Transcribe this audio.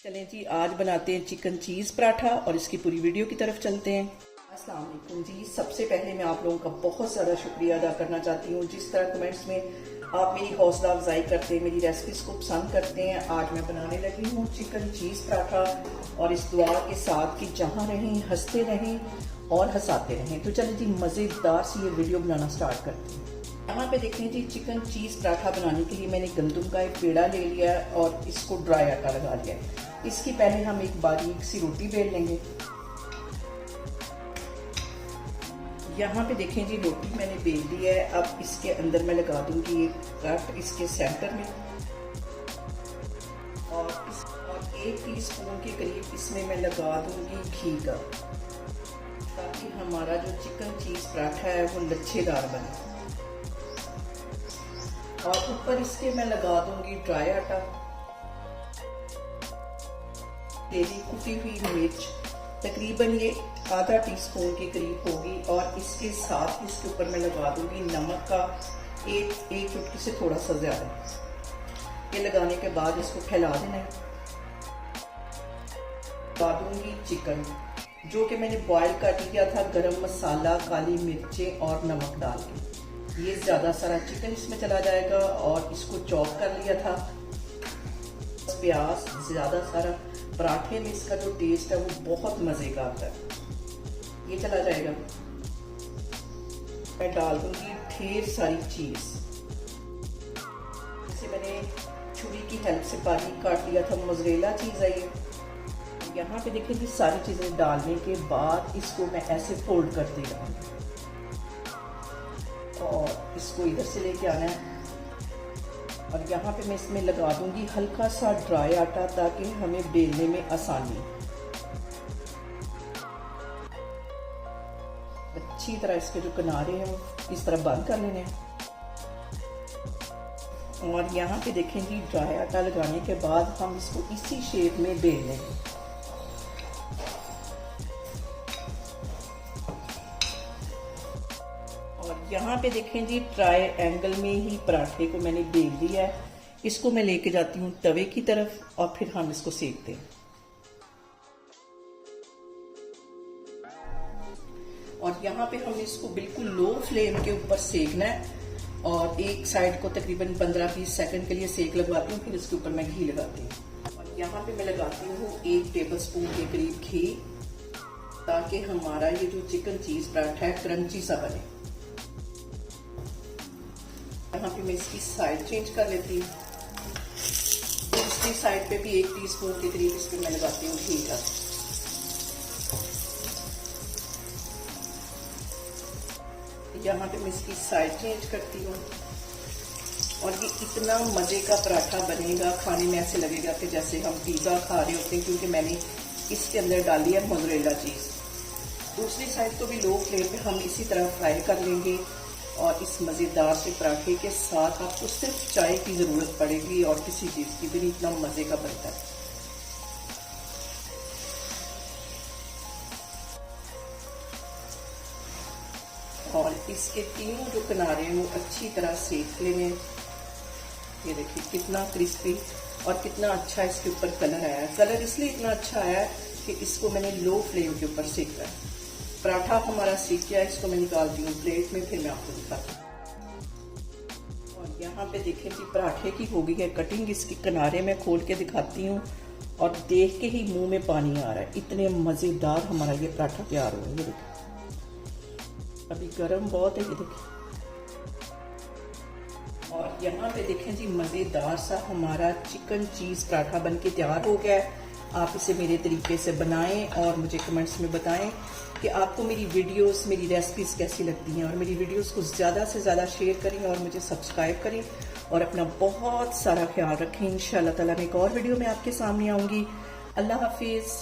चलें जी, आज बनाते हैं चिकन चीज़ पराठा और इसकी पूरी वीडियो की तरफ चलते हैं। अस्सलाम वालेकुम जी। सबसे पहले मैं आप लोगों का बहुत ज़्यादा शुक्रिया अदा करना चाहती हूँ। जिस तरह कमेंट्स में आप मेरी हौसला अफजाई करते हैं, मेरी रेसिपीज़ को पसंद करते हैं। आज मैं बनाने लगी हूँ चिकन चीज़ पराठा और इस दुआ के साथ कि जहाँ रहें हंसते रहें और हंसाते रहें। तो चलिए जी, मज़ेदार सी ये वीडियो बनाना स्टार्ट करते हैं। यहाँ पे देखें जी, चिकन चीज़ पराठा बनाने के लिए मैंने गंदम का एक पेड़ा ले लिया है और इसको ड्राई आटा लगा लिया है। इसकी पहले हम एक बारीक सी रोटी बेल लेंगे। यहाँ पे देखें जी, रोटी मैंने बेल ली है। अब इसके अंदर मैं लगा दूंगी एक कट इसके सेंटर में और 1 टीस्पून के करीब इसमें मैं लगा दूंगी घी का, ताकि हमारा जो चिकन चीज़ पराठा है वो लच्छेदार बने। और ऊपर इसके मैं लगा दूंगी ड्राई आटा, तेली कुटी हुई मिर्च, तकरीबन ये आधा टीस्पून के करीब होगी। और इसके साथ इसके ऊपर मैं लगा दूंगी नमक का एक चुटकी से थोड़ा सा ज्यादा। ये लगाने के बाद इसको फैला देना है। लगा दूंगी चिकन जो कि मैंने बॉयल कर लिया था, गरम मसाला, काली मिर्चें और नमक डाल के। ये ज्यादा सारा चिकन इसमें चला जाएगा और इसको चॉप कर लिया था। प्याज ज्यादा सारा, पराठे में इसका जो टेस्ट है वो बहुत मजे का आता है। ये चला जाएगा। मैं डाल दूंगी ढेर सारी चीज। इसे मैंने छुरी की हेल्प से बारीक काट लिया था, मोज़रेला चीज है ये। यहाँ पे देखिए जी, सारी चीजें डालने के बाद इसको मैं ऐसे फोल्ड करती रहूंगी और इसको इधर से लेके आना है। और यहाँ पे मैं इसमें लगा दूंगी हल्का सा ड्राई आटा, ताकि हमें बेलने में आसानी। अच्छी तरह इसके जो किनारे हैं वो इस तरह बंद कर लेने हैं। और यहाँ पे देखें जी, ड्राई आटा लगाने के बाद हम इसको इसी शेप में बेल लेंगे। यहाँ पे देखें जी, ट्राई एंगल में ही पराठे को मैंने बेल दिया है। इसको मैं लेके जाती हूँ तवे की तरफ और फिर हम इसको सेकते हैं। और यहाँ पे हम इसको बिल्कुल लो फ्लेम के ऊपर सेकना है और एक साइड को तकरीबन 15-20 सेकंड के लिए सेक लगवाती हूँ। फिर इसके ऊपर मैं घी लगाती हूँ और यहाँ पे मैं लगाती हूँ 1 टेबलस्पून के करीब घी, ताकि हमारा ये जो चिकन चीज पराठा है क्रंची सा बने। यहाँ पे मैं इसकी साइड चेंज कर लेती हूँ। दूसरी साइड पे भी 1 टीस्पून के करीब इस पे मैं लगाती हूँ घी का। यहाँ पे मैं इसकी साइड चेंज करती हूँ और ये इतना मजे का पराठा बनेगा, खाने में ऐसे लगेगा कि जैसे हम पिज्जा खा रहे होते हैं, क्योंकि मैंने इसके अंदर डाली है मोज़रेला चीज। दूसरी साइड को भी लो फ्लेम पे हम इसी तरह फ्राई कर लेंगे। और इस मज़ेदार से पराठे के साथ आपको सिर्फ चाय की ज़रूरत पड़ेगी और किसी चीज़ की भी। इतना मज़े का बनता है। और इसके तीनों जो किनारे हैं वो अच्छी तरह सेक लेने। ये देखिए कितना क्रिस्पी और कितना अच्छा इसके ऊपर कलर आया है। कलर इसलिए इतना अच्छा आया है कि इसको मैंने लो फ्लेम के ऊपर सेका है। पराठा हमारा सीख गया, इसको मैं निकालती हूँ प्लेट में, फिर मैं आपको दिखाती हूँ। और यहाँ पे देखें कि पराठे की हो गई है कटिंग। इसके किनारे में खोल के दिखाती हूँ और देख के ही मुंह में पानी आ रहा है। इतने मज़ेदार हमारा ये पराठा तैयार हो गया। देखिए अभी गर्म बहुत है, ये देखिए। और यहाँ पे देखें जी, मज़ेदार सा हमारा चिकन चीज़ पराठा बन के तैयार हो गया है। आप इसे मेरे तरीके से बनाएं और मुझे कमेंट्स में बताएं कि आपको मेरी वीडियोस, मेरी रेसिपीज़ कैसी लगती हैं। और मेरी वीडियोस को ज़्यादा से ज़्यादा शेयर करें और मुझे सब्सक्राइब करें और अपना बहुत सारा ख्याल रखें। इंशाअल्लाह ताला मैं एक और वीडियो में आपके सामने आऊँगी। अल्लाह हाफिज़।